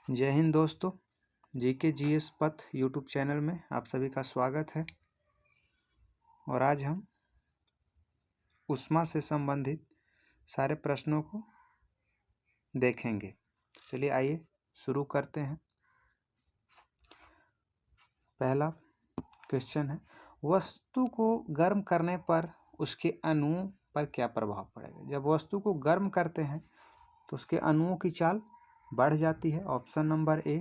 जय हिंद दोस्तों। GK GS पथ यूट्यूब चैनल में आप सभी का स्वागत है। और आज हम ऊष्मा से संबंधित सारे प्रश्नों को देखेंगे। चलिए आइए शुरू करते हैं। पहला क्वेश्चन है, वस्तु को गर्म करने पर उसके अणुओं पर क्या प्रभाव पड़ेगा। जब वस्तु को गर्म करते हैं तो उसके अणुओं की चाल बढ़ जाती है। Option number A.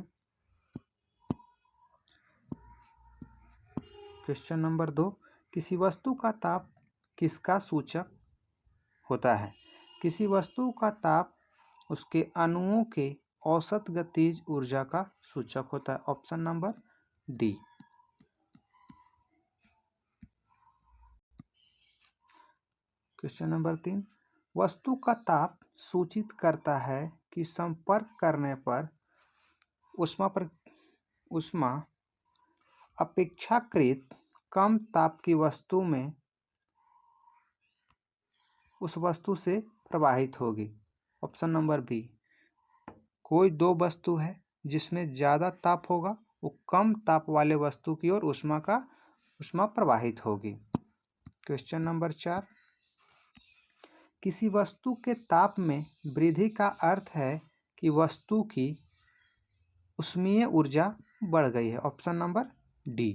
Question number 2, किसी वस्तु का ताप किसका सूचक होता है। किसी वस्तु का ताप उसके अणुओं के औसत गतिज ऊर्जा का सूचक होता है। Option number D. Question number 3, वस्तु का ताप सूचित करता है कि संपर्क करने पर ऊष्मा अपेक्षाकृत कम ताप की वस्तु में उस वस्तु से प्रवाहित होगी। Option number B. कोई दो वस्तु है जिसमें ज़्यादा ताप होगा, वो कम ताप वाले वस्तु की ओर ऊष्मा प्रवाहित होगी। क्वेश्चन नंबर 4, किसी वस्तु के ताप में वृद्धि का अर्थ है कि वस्तु की ऊष्मीय ऊर्जा बढ़ गई है। Option number D.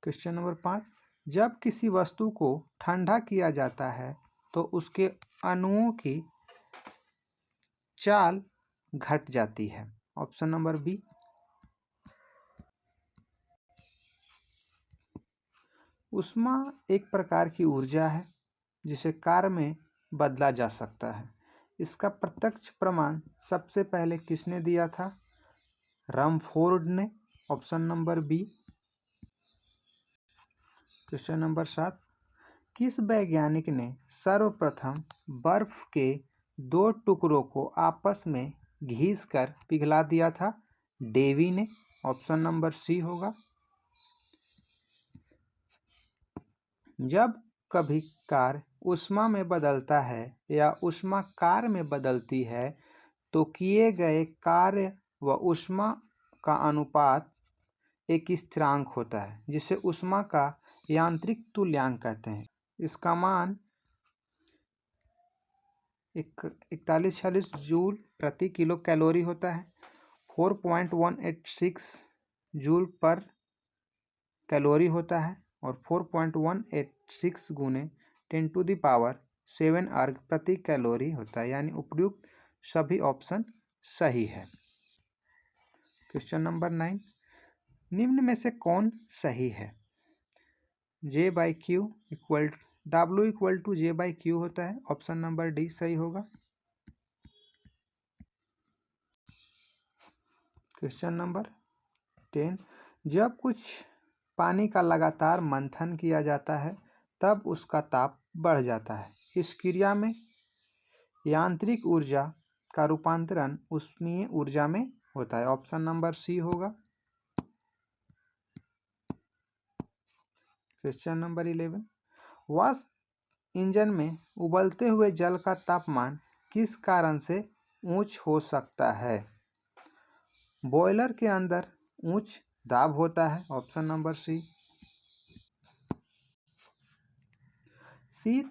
Question number 5, जब किसी वस्तु को ठंडा किया जाता है तो उसके अणुओं की चाल घट जाती है। Option number B. ऊष्मा एक प्रकार की ऊर्जा है जिसे कार्य में बदला जा सकता है। इसका प्रत्यक्ष प्रमाण सबसे पहले किसने दिया था। रमफोर्ड ने। Option number B. Question number 7, किस वैज्ञानिक ने सर्वप्रथम बर्फ के दो टुकड़ों को आपस में घिसकर पिघला दिया था। डेवी ने। ऑप्शन नंबर सी होगा। जब कभी कार्य ऊष्मा में बदलता है या ऊष्मा कार्य में बदलती है तो किए गए कार्य व ऊष्मा का अनुपात एक स्थिरांक होता है जिसे ऊष्मा का यांत्रिक तुल्यांक कहते हैं। इसका मान 4146 जूल प्रति किलो कैलोरी होता है। 4.186 जूल पर कैलोरी होता है और 4.186 गुने 10⁻7 अर्ग प्रति कैलोरी होता है। यानी उपयुक्त सभी ऑप्शन सही है। क्वेश्चन नंबर 9, निम्न में से कौन सही है। J/Q equal W equal to J/Q होता है। ऑप्शन नंबर डी सही होगा। क्वेश्चन नंबर 10, जब कुछ पानी का लगातार मंथन किया जाता है तब उसका ताप बढ़ जाता है। इस क्रिया में यांत्रिक ऊर्जा का रूपांतरण ऊष्मीय ऊर्जा में होता है। ऑप्शन नंबर सी होगा। क्वेश्चन नंबर 11, वाष्प इंजन में उबलते हुए जल का तापमान किस कारण से उच्च हो सकता है। बॉयलर के अंदर उच्च दाब होता है। Option number C. शीत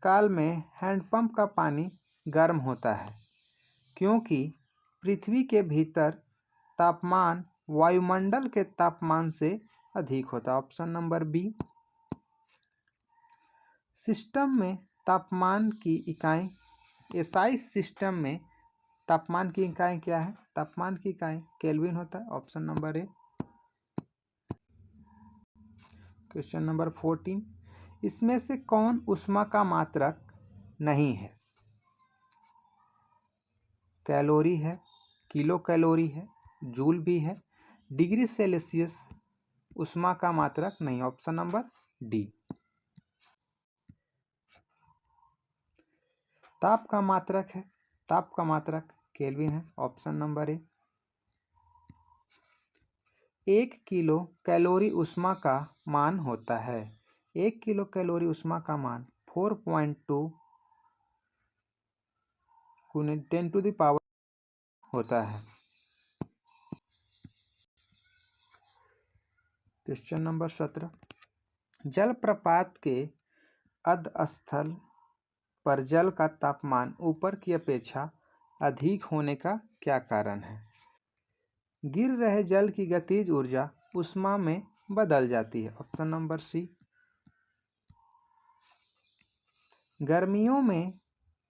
काल में हैंडपंप का पानी गर्म होता है क्योंकि पृथ्वी के भीतर तापमान वायुमंडल के तापमान से अधिक होता है। Option number B. सिस्टम में तापमान की इकाई एसआई सिस्टम में तापमान की इकाई क्या है। तापमान की इकाई केल्विन होता है। Option number A. Question number 14, इसमें से कौन ऊष्मा का मात्रक नहीं है। कैलोरी है, किलो कैलोरी है, जूल भी है, डिग्री सेल्सियस ऊष्मा का मात्रक नहीं। Option number D. ताप का मात्रक है। ताप का मात्रक केल्विन है। ऑप्शन नंबर ए। 1 किलो कैलोरी ऊष्मा का मान होता है। 1 किलो कैलोरी ऊष्मा का मान 4.2 गुने 10 टू द पावर होता है। क्वेश्चन नंबर 17, जलप्रपात के अधस्थल पर जल का तापमान ऊपर की अपेक्षा अधिक होने का क्या कारण है? गिर रहे जल की गतिज ऊर्जा ऊष्मा में बदल जाती है। Option number C. गर्मियों में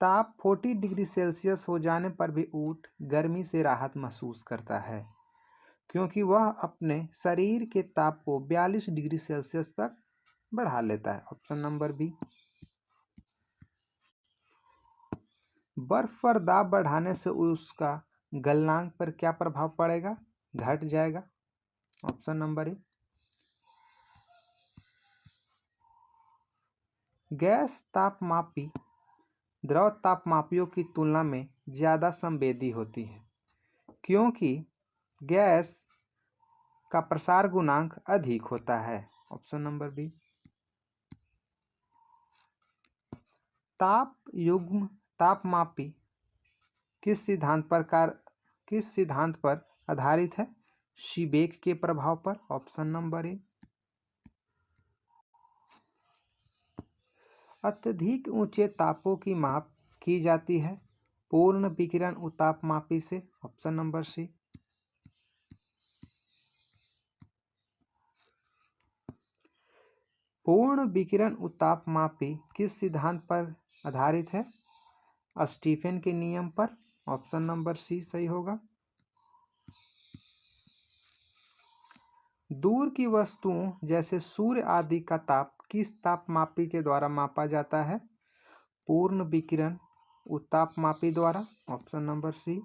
ताप 40 डिग्री सेल्सियस हो जाने पर भी ऊंट गर्मी से राहत महसूस करता है क्योंकि वह अपने शरीर के ताप को 42 डिग्री सेल्सियस तक बढ़ा लेता है। Option number B. बर्फ पर दाब बढ़ाने से उसका गलनांक पर क्या प्रभाव पड़ेगा? घट जाएगा। ऑप्शन नंबर ए। गैस तापमापी द्रव तापमापियों की तुलना में ज़्यादा संवेदी होती है क्योंकि गैस का प्रसार गुणांक अधिक होता है। Option number B. ताप युग्म तापमापी किस सिद्धांत पर आधारित है? सीबेक के प्रभाव पर। ऑप्शन नंबर ए। अत्यधिक ऊंचे तापों की माप की जाती है पूर्ण विकिरण उतापमापी से। Option number C. पूर्ण विकिरण उतापमापी किस सिद्धांत पर आधारित है? स्टीफन के नियम पर। ऑप्शन नंबर सी सही होगा। दूर की वस्तुओं जैसे सूर्य आदि का ताप किस तापमापी के द्वारा मापा जाता है? पूर्ण विकिरण उतापमापी द्वारा। Option number C.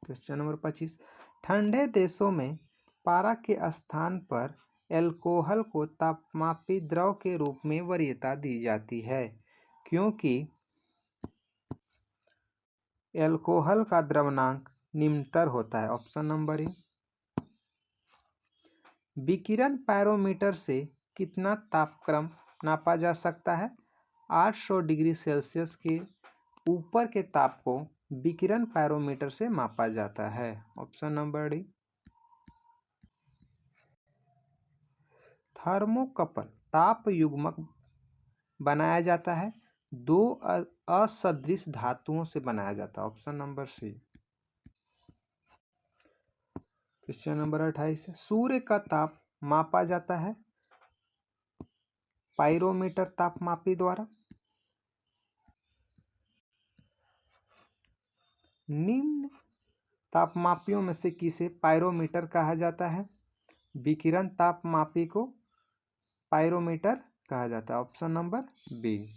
Question number 25, ठंडे देशों में पारा के स्थान पर एल्कोहल को तापमापी द्रव के रूप में वरीयता दी जाती है क्योंकि एल्कोहल का द्रवणांक निम्नतर होता है। ऑप्शन नंबर ए। विकिरण पैरोमीटर से कितना तापक्रम नापा जा सकता है? 800 डिग्री सेल्सियस के ऊपर के ताप को विकिरण पैरोमीटर से मापा जाता है। Option number D. थर्मोकपल ताप युग्मक बनाया जाता है दो असदृश धातुओं से बनाया जाता है। Option number C. Question number 28, सूर्य का ताप मापा जाता है पाइरोमीटर तापमापी द्वारा। निम्न तापमापियों में से किसे पाइरोमीटर कहा जाता है? विकिरण तापमापी को पाइरोमीटर कहा जाता है। Option number B.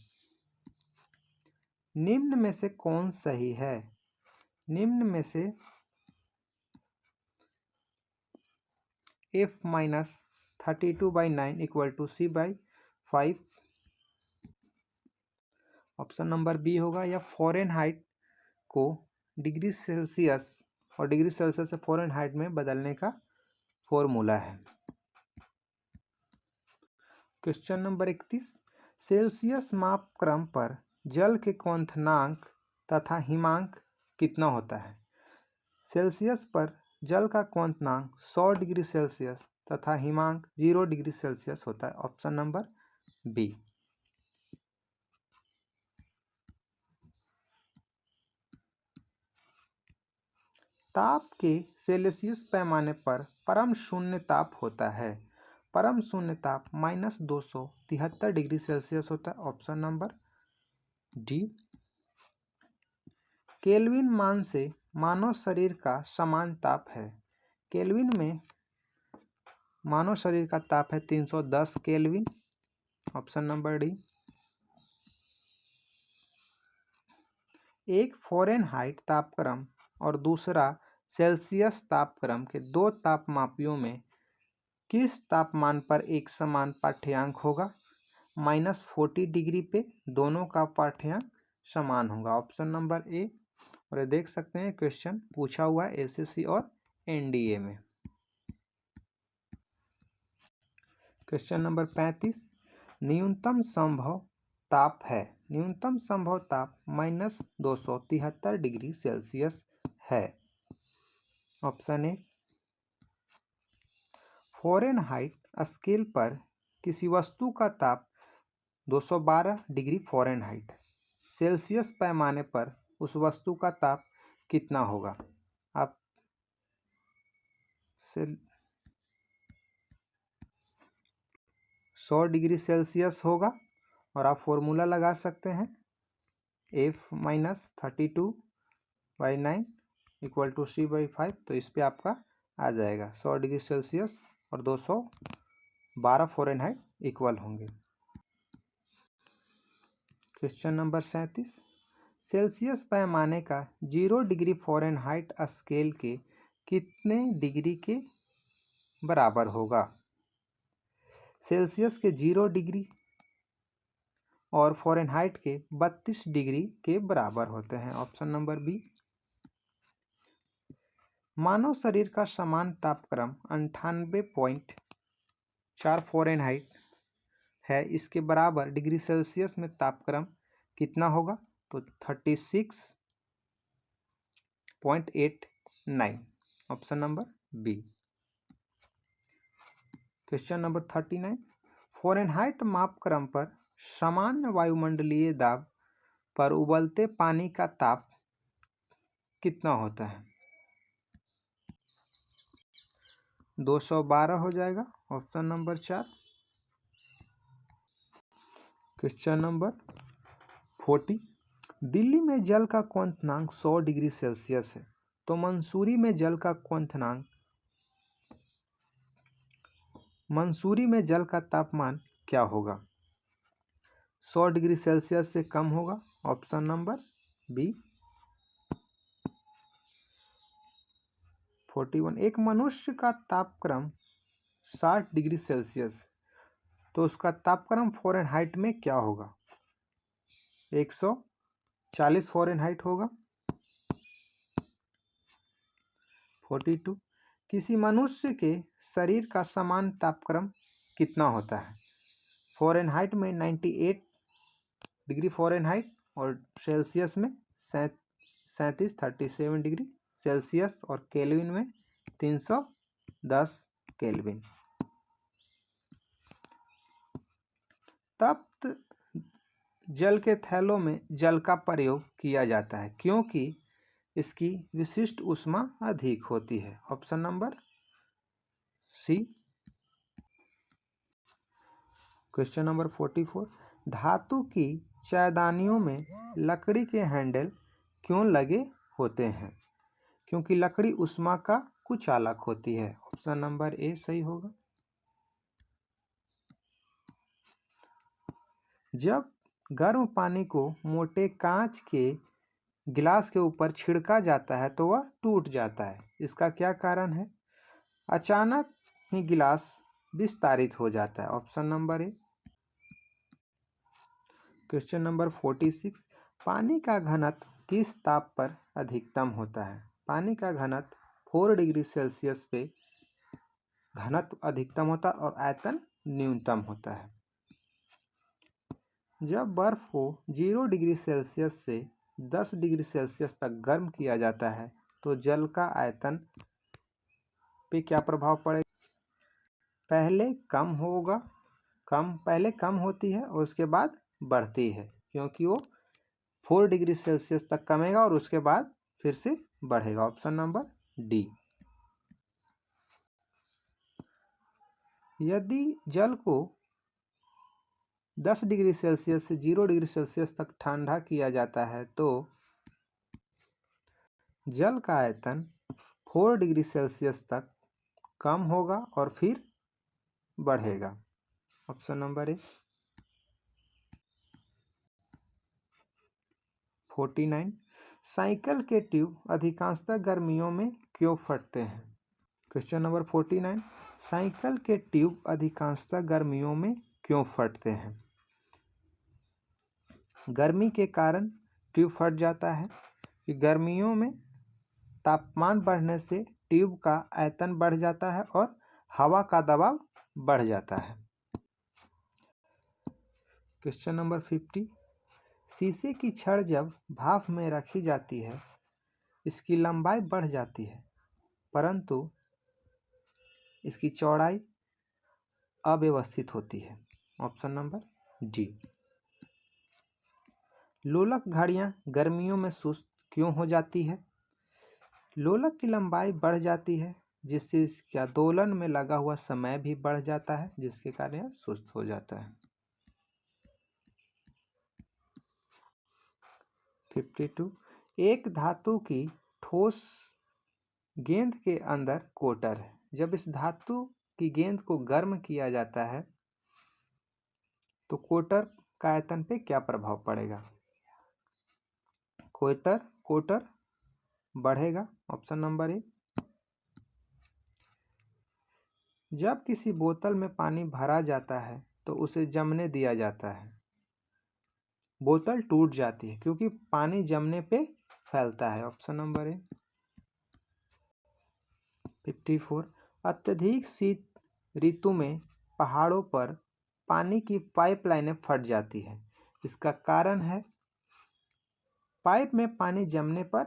निम्न में से कौन सही है? निम्न में से F-32/9 = C/5 option number B होगा। या फ़ारेनहाइट को डिग्री सेल्सियस और डिग्री सेल्सियस से फ़ारेनहाइट में बदलने का फॉर्मूला है। क्वेश्चन नंबर 31, सेल्सियस मापक्रम पर जल के क्वथनांक तथा हिमांक कितना होता है? सेल्सियस पर जल का क्वथनांक 100 डिग्री सेल्सियस तथा हिमांक 0 डिग्री सेल्सियस होता है। Option number B. ताप के सेल्सियस पैमाने पर परम शून्य ताप होता है। परम शून्य ताप -273 डिग्री सेल्सियस होता है। Option number D. केल्विन मान से मानव शरीर का समान ताप है। केल्विन में मानव शरीर का ताप है 310 केल्विन। Option number D. एक फ़ारेनहाइट तापक्रम और दूसरा सेल्सियस तापक्रम के दो तापमापियों में किस तापमान पर एक समान पाठ्यांक होगा? -40 डिग्री पे दोनों का पाठ्यांक समान होगा। ऑप्शन नंबर ए। और ये देख सकते हैं क्वेश्चन पूछा हुआ है एसएससी और एनडीए में। क्वेश्चन नंबर 35, न्यूनतम संभव ताप है? न्यूनतम संभव ताप -273 डिग्री सेल्सियस है। Option A. फ़ारेनहाइट स्केल पर किसी वस्तु का ताप 212 डिग्री फ़ारेनहाइट सेल्सियस पैमाने पर उस वस्तु का ताप कितना होगा? आप 100 डिग्री सेल्सियस होगा और आप फॉर्मूला लगा सकते हैं F-32/9 = C/5। तो इस पे आपका आ जाएगा 100 डिग्री सेल्सियस और 212 फ़ारेनहाइट इक्वल होंगे। क्वेश्चन नंबर 37, सेल्सियस पैमाने का 0 डिग्री फ़ारेनहाइट स्केल के कितने डिग्री के बराबर होगा? सेल्सियस के 0 डिग्री और फ़ारेनहाइट के 32 डिग्री के बराबर होते हैं। Option number B. मानव शरीर का समान तापक्रम 98.4 फ़ारेनहाइट है। इसके बराबर डिग्री सेल्सियस में तापक्रम कितना होगा? तो 36.89। Option number B. Question number 39, Fahrenheit मापक्रम पर सामान्य वायुमंडलीय दाब पर उबलते पानी का ताप कितना होता है? 212 हो जाएगा। Option number 4। Question number 40, Delhi में जल का क्वथनांक 100 डिग्री सेल्सियस है, तो मंसूरी में जल का तापमान क्या होगा? 100 डिग्री सेल्सियस से कम होगा। Option number B. 41, एक मनुष्य का तापक्रम 60 डिग्री सेल्सियस, तो उसका तापक्रम फ़ारेनहाइट में क्या होगा? 140 फ़ारेनहाइट होगा। 42, किसी मनुष्य के शरीर का समान तापक्रम कितना होता है? फ़ारेनहाइट में 98 डिग्री फ़ारेनहाइट और सेल्सियस में 37 डिग्री सेल्सियस और केल्विन में 310 केल्विन। तप्त जल के थैलों में जल का प्रयोग किया जाता है क्योंकि इसकी विशिष्ट ऊष्मा अधिक होती है। Option number C. Question number 44, धातु की चायदानियों में लकड़ी के हैंडल क्यों लगे होते हैं? क्योंकि लकड़ी ऊष्मा का कुचालक होती है। ऑप्शन नंबर ए सही होगा। जब गर्म पानी को मोटे कांच के गिलास के ऊपर छिड़का जाता है तो वह टूट जाता है। इसका क्या कारण है? अचानक ही गिलास विस्तारित हो जाता है। Option number A. Question number 46, पानी का घनत्व किस ताप पर अधिकतम होता है? पानी का घनत्व 4 डिग्री सेल्सियस पे घनत्व अधिकतम होता है और आयतन न्यूनतम होता है। जब बर्फ को 0 डिग्री सेल्सियस से 10 डिग्री सेल्सियस तक गर्म किया जाता है तो जल का आयतन पे क्या प्रभाव पड़ेगा? पहले कम होती है और उसके बाद बढ़ती है क्योंकि वो 4 डिग्री सेल्सियस तक कमेगा और उसके बाद फिर से बढ़ेगा। Option number D. यदि जल को 10 डिग्री सेल्सियस से 0 डिग्री सेल्सियस तक ठंडा किया जाता है तो जल का आयतन 4 डिग्री सेल्सियस तक कम होगा और फिर बढ़ेगा। ऑप्शन नंबर ए। 49, साइकिल के ट्यूब अधिकांशतः गर्मियों में क्यों फटते हैं? क्वेश्चन नंबर 49, साइकिल के ट्यूब अधिकांशतः गर्मियों में क्यों फटते हैं? गर्मी के कारण ट्यूब फट जाता है कि गर्मियों में तापमान बढ़ने से ट्यूब का आयतन बढ़ जाता है और हवा का दबाव बढ़ जाता है। Question number 50। शीशे की छड़ जब भाप में रखी जाती है इसकी लंबाई बढ़ जाती है परंतु इसकी चौड़ाई अव्यवस्थित होती है। Option number D. लोलक घड़ियां गर्मियों में सुस्त क्यों हो जाती है? लोलक की लंबाई बढ़ जाती है जिससे इसका दोलन में लगा हुआ समय भी बढ़ जाता है जिसके कारण यह सुस्त हो जाता है। 52। एक धातु की ठोस गेंद के अंदर कोटर है। जब इस धातु की गेंद को गर्म किया जाता है तो कोटर का आयतन पे क्या प्रभाव पड़ेगा? कोटर बढ़ेगा। ऑप्शन नंबर ए। जब किसी बोतल में पानी भरा जाता है तो उसे जमने दिया जाता है, बोतल टूट जाती है क्योंकि पानी जमने पे फैलता है। ऑप्शन नंबर ए। 54। अत्यधिक शीत ऋतु में पहाड़ों पर पानी की पाइपलाइनें फट जाती है। इसका कारण है पाइप में पानी जमने पर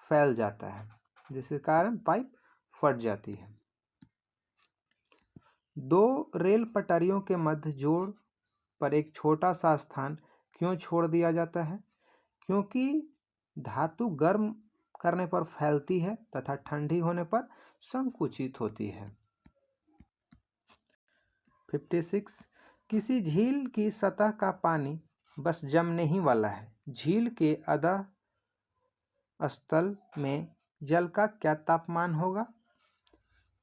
फैल जाता है जिसके कारण पाइप फट जाती है। दो रेल पटरियों के मध्य जोड़ पर एक छोटा सा स्थान क्यों छोड़ दिया जाता है? क्योंकि धातु गर्म करने पर फैलती है तथा ठंडी होने पर संकुचित होती है। 56। किसी झील की सतह का पानी बस जमने ही वाला है। झील के अधः स्थल में जल का क्या तापमान होगा?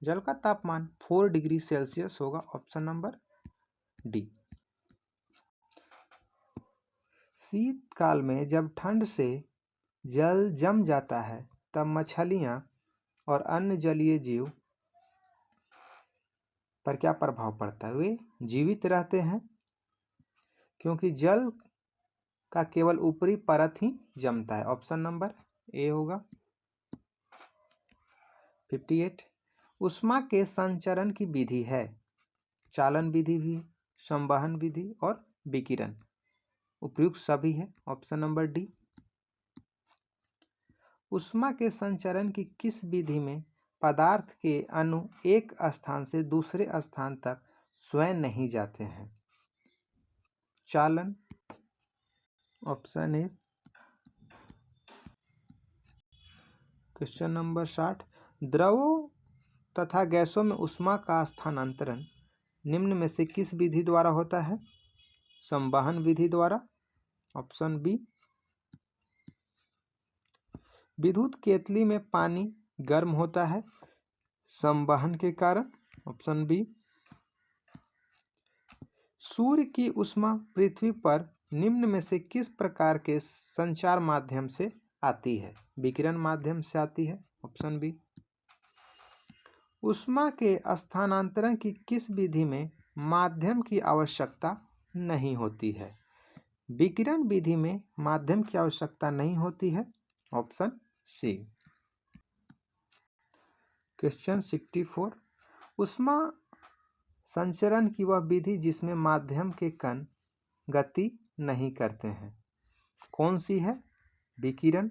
जल का तापमान 4 डिग्री सेल्सियस होगा। Option number D. शीतकाल में जब ठंड से जल जम जाता है तब मछलियां और अन्य जलीय जीव पर क्या प्रभाव पड़ता है? वे जीवित रहते हैं क्योंकि जल का केवल ऊपरी परत ही जमता है। ऑप्शन नंबर ए होगा। 58। ऊष्मा के संचरण की विधि है चालन विधि भी, संवहन विधि और विकिरण। उपयुक्त सभी है। Option number D. ऊष्मा के संचरण की किस विधि में पदार्थ के अणु एक स्थान से दूसरे स्थान तक स्वयं नहीं जाते हैं? चालन। Option A. Question number 60। द्रवों तथा गैसों में ऊष्मा का स्थानांतरण निम्न में से किस विधि द्वारा होता है? संवहन विधि द्वारा। Option B. विद्युत केतली में पानी गर्म होता है संवहन के कारण। Option B. सूर्य की ऊष्मा पृथ्वी पर निम्न में से किस प्रकार के संचार माध्यम से आती है? विकिरण माध्यम से आती है। Option B. ऊष्मा के स्थानांतरण की किस विधि में माध्यम की आवश्यकता नहीं होती है? विकिरण विधि में माध्यम की आवश्यकता नहीं होती है। Option C. क्वेश्चन 64। ऊष्मा संचरण की वह विधि जिसमें माध्यम के कण गति नहीं करते हैं कौन सी है? विकिरण।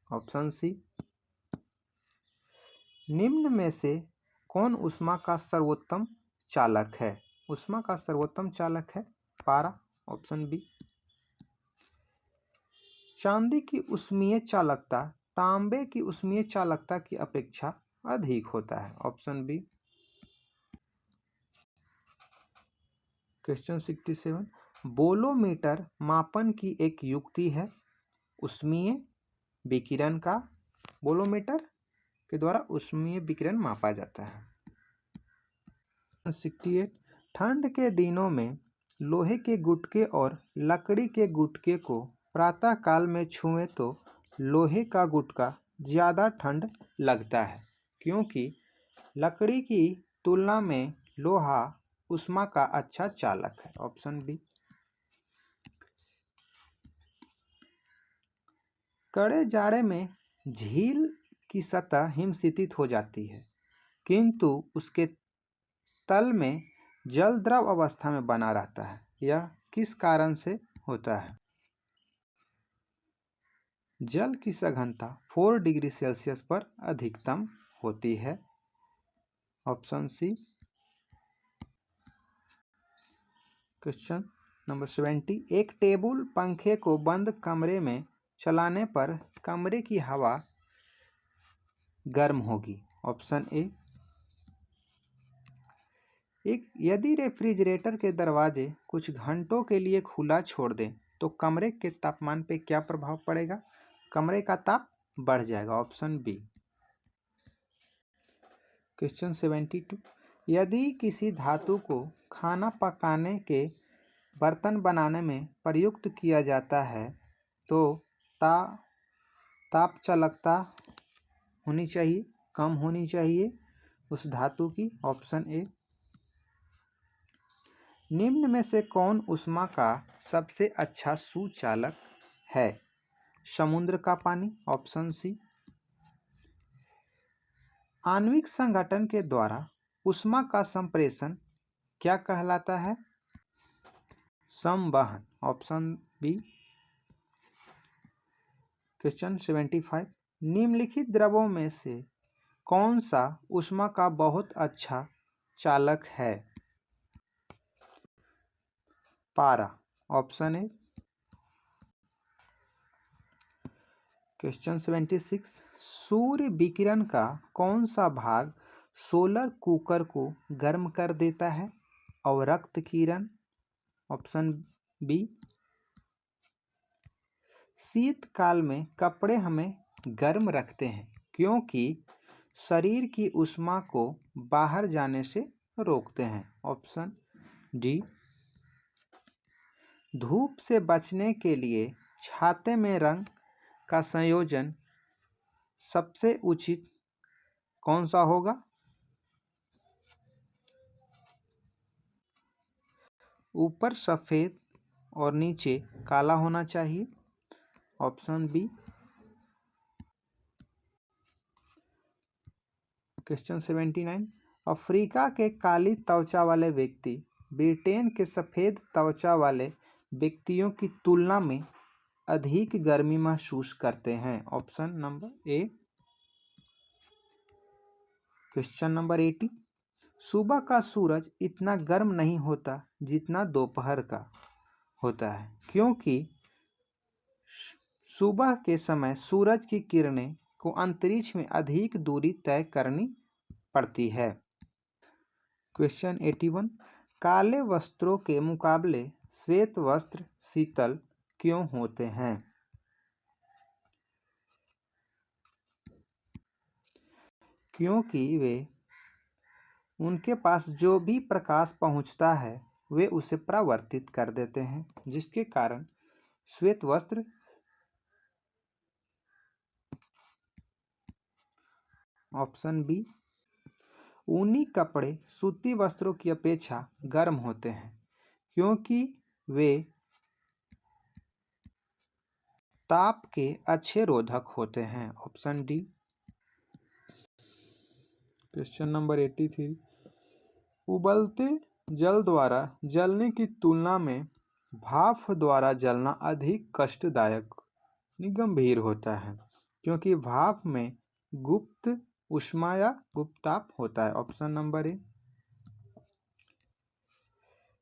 Option C. निम्न में से कौन ऊष्मा का सर्वोत्तम चालक है? ऊष्मा का सर्वोत्तम चालक है पारा। Option B. चांदी की ऊष्मीय चालकता तांबे की ऊष्मीय चालकता की अपेक्षा अधिक होता है। Option B. क्वेश्चन 67। बोलोमीटर मापन की एक युक्ति है ऊष्मीय विकिरण का। बोलोमीटर के द्वारा ऊष्मीय विकिरण मापा जाता है। 68। ठंड के दिनों में लोहे के गुटके और लकड़ी के गुटके को प्रातः काल में छुएं तो लोहे का गुटका ज़्यादा ठंड लगता है क्योंकि लकड़ी की तुलना में लोहा ऊष्मा का अच्छा चालक है। Option B. कड़े जाड़े में झील की सतह हिमशीतित हो जाती है किंतु उसके तल में जल द्रव अवस्था में बना रहता है यह किस कारण से होता है? जल की सघनता 4 डिग्री सेल्सियस पर अधिकतम होती है। Option C. क्वेश्चन नंबर 70, एक टेबल पंखे को बंद कमरे में चलाने पर कमरे की हवा गर्म होगी। Option A. यदि रेफ्रिजरेटर के दरवाजे कुछ घंटों के लिए खुला छोड़ दें तो कमरे के तापमान पर क्या प्रभाव पड़ेगा? कमरे का ताप बढ़ जाएगा। Option B. क्वेश्चन 72, यदि किसी धातु को खाना पकाने के बर्तन बनाने में प्रयुक्त किया जाता है तो ताप चालकता होनी चाहिए, कम होनी चाहिए उस धातु की। Option A. निम्न में से कौन ऊष्मा का सबसे अच्छा सुचालक है? समुद्र का पानी। Option C. आणविक संगठन के द्वारा ऊष्मा का संप्रेषण क्या कहलाता है? संवहन। Option B. क्वेश्चन 75, निम्नलिखित द्रवों में से कौन सा ऊष्मा का बहुत अच्छा चालक है? पारा। Option A. क्वेश्चन 76, सूर्य विकिरण का कौन सा भाग सोलर कुकर को गर्म कर देता है? अवरक्त किरण। Option B. शीतकाल में कपड़े हमें गर्म रखते हैं क्योंकि शरीर की ऊष्मा को बाहर जाने से रोकते हैं। Option D. धूप से बचने के लिए छाते में रंग का संयोजन सबसे उचित कौन सा होगा? ऊपर सफ़ेद और नीचे काला होना चाहिए। Option B. क्वेश्चन 79, अफ्रीका के काली त्वचा वाले व्यक्ति ब्रिटेन के सफ़ेद त्वचा वाले व्यक्तियों की तुलना में अधिक गर्मी महसूस करते हैं। Option number A. Question number 80, सुबह का सूरज इतना गर्म नहीं होता जितना दोपहर का होता है क्योंकि सुबह के समय सूरज की किरणें को अंतरिक्ष में अधिक दूरी तय करनी पड़ती है। क्वेश्चन 81, काले वस्त्रों के मुकाबले श्वेत वस्त्र शीतल क्यों होते हैं? क्योंकि वे उनके पास जो भी प्रकाश पहुंचता है वे उसे परावर्तित कर देते हैं, जिसके कारण श्वेत वस्त्र। Option B. ऊनी कपड़े सूती वस्त्रों की अपेक्षा गर्म होते हैं क्योंकि वे ताप के अच्छे रोधक होते हैं। Option D. क्वेश्चन नंबर 83, उबलते जल द्वारा जलने की तुलना में भाप द्वारा जलना अधिक कष्टदायक गंभीर होता है क्योंकि भाप में गुप्त ऊष्मा या गुप्ताप होता है। ऑप्शन नंबर ए।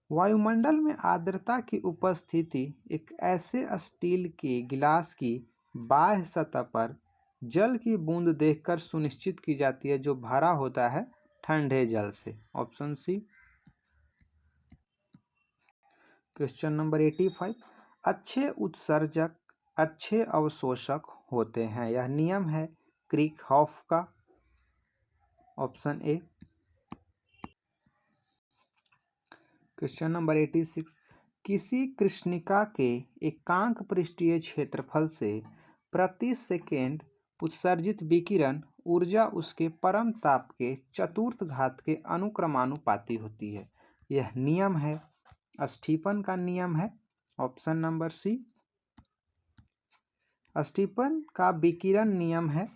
वायुमंडल में आर्द्रता की उपस्थिति एक ऐसे स्टील के गिलास की बाह्य सतह पर जल की बूंद देखकर सुनिश्चित की जाती है जो भरा होता है ठंडे जल से। Option C. क्वेश्चन नंबर 85, अच्छे उत्सर्जक अच्छे अवशोषक होते हैं, यह नियम है क्रिकहॉफ का। Option A. क्वेश्चन नंबर 86, किसी कृष्णिका के एकांक पृष्ठीय क्षेत्रफल से प्रति सेकेंड उत्सर्जित विकिरण ऊर्जा उसके परम ताप के चतुर्थ घात के अनुक्रमानुपाती होती है। यह नियम है स्टीफन का नियम है। ऑप्शन नंबर सी। स्टीफन का विकिरण नियम है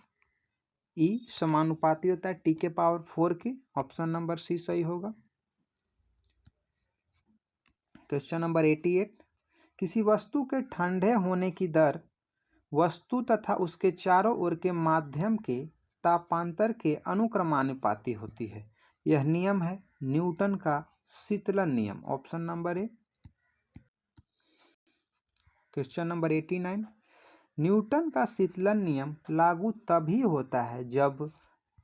ई समानुपाती होता है टी के पावर 4 के। ऑप्शन नंबर सी सही होगा। क्वेश्चन नंबर 88, किसी वस्तु के ठंडे होने की दर वस्तु तथा उसके चारों ओर के माध्यम के तापांतर के अनुक्रमानुपाती होती है। यह नियम है न्यूटन का शीतलन नियम। Option number A. Question number 89, Newton का शीतलन नियम लागू तभी होता है जब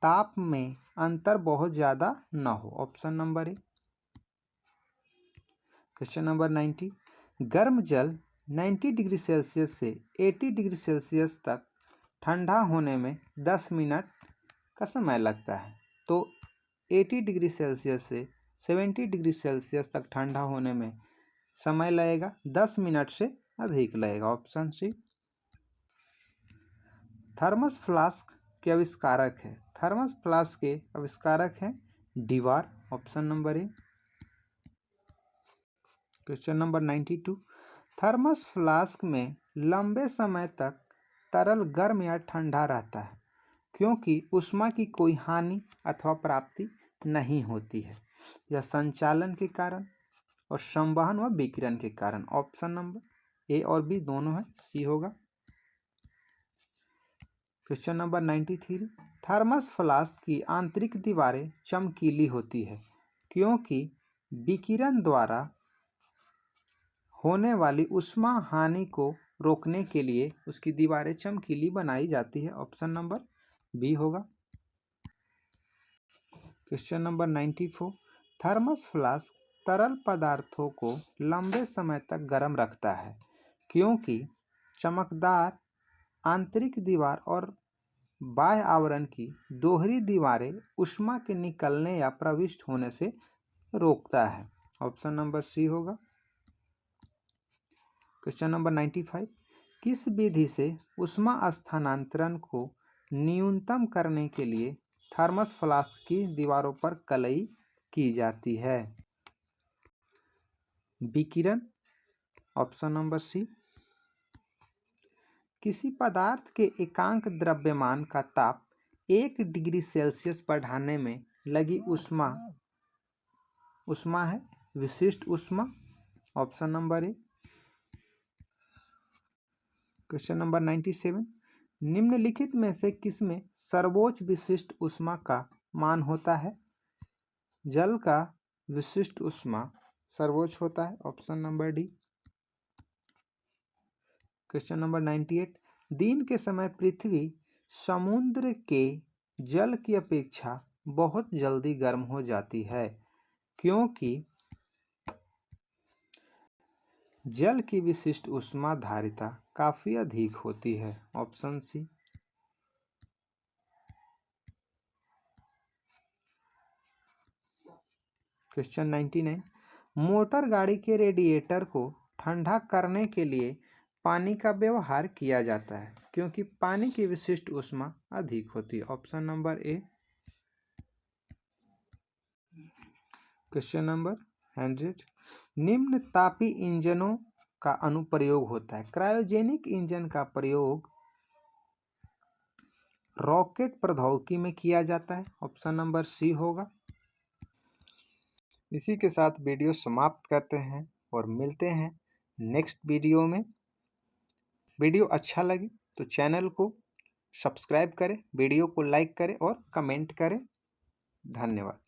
ताप में अंतर बहुत ज़्यादा न हो। Option number A. Question number 90, गर्म जल 90 डिग्री सेल्सियस से 80 डिग्री सेल्सियस तक ठंडा होने में 10 मिनट का समय लगता है, तो 80 डिग्री सेल्सियस से 70 डिग्री सेल्सियस तक ठंडा होने में समय लगेगा 10 मिनट से अधिक लगेगा। Option C. थर्मस फ्लास्क के आविष्कारक है, थर्मस फ्लास्क के आविष्कारक हैं Dewar. Option number A. Question number 92, thermos flask में लंबे समय तक तरल गर्म या ठंडा रहता है क्योंकि ऊष्मा की कोई हानि अथवा प्राप्ति नहीं होती है। यह संचालन के कारण और संवहन व विकिरण के कारण। ऑप्शन नंबर ए और बी दोनों है, सी होगा। क्वेश्चन नंबर 93, थर्मस फ्लास्क की आंतरिक दीवारें चमकीली होती है क्योंकि विकिरण द्वारा होने वाली ऊष्मा हानि को रोकने के लिए उसकी दीवारें चमकीली बनाई जाती है। ऑप्शन नंबर बी होगा। क्वेश्चन नंबर 94, थर्मस फ्लास्क तरल पदार्थों को लंबे समय तक गर्म रखता है क्योंकि चमकदार आंतरिक दीवार और बाह्य आवरण की दोहरी दीवारें ऊष्मा के निकलने या प्रविष्ट होने से रोकता है। ऑप्शन नंबर सी होगा। क्वेश्चन नंबर 95, किस विधि से ऊष्मा स्थानांतरण को न्यूनतम करने के लिए थर्मस फ्लास्क की दीवारों पर कलई की जाती है? विकिरण। Option number C. किसी पदार्थ के एकांक द्रव्यमान का ताप 1 डिग्री सेल्सियस बढ़ाने में लगी ऊष्मा है विशिष्ट ऊष्मा। Option number A. Question number 97, निम्नलिखित में से किसमें सर्वोच्च विशिष्ट ऊष्मा का मान होता है? जल का विशिष्ट ऊष्मा सर्वोच्च होता है। Option number D. Question number 98, दिन के समय पृथ्वी समुद्र के जल की अपेक्षा बहुत जल्दी गर्म हो जाती है क्योंकि जल की विशिष्ट ऊष्मा धारिता काफी अधिक होती है। Option C. क्वेश्चन 99, मोटर गाड़ी के रेडिएटर को ठंडा करने के लिए पानी का व्यवहार किया जाता है क्योंकि पानी की विशिष्ट ऊष्मा अधिक होती है। Option number A. Question number 100, निम्न तापी इंजनों का अनुप्रयोग होता है। क्रायोजेनिक इंजन का प्रयोग रॉकेट प्रौद्योगिकी में किया जाता है। ऑप्शन नंबर सी होगा। इसी के साथ वीडियो समाप्त करते हैं और मिलते हैं नेक्स्ट वीडियो में। वीडियो अच्छा लगे तो चैनल को सब्सक्राइब करें, वीडियो को लाइक करें और कमेंट करें। धन्यवाद।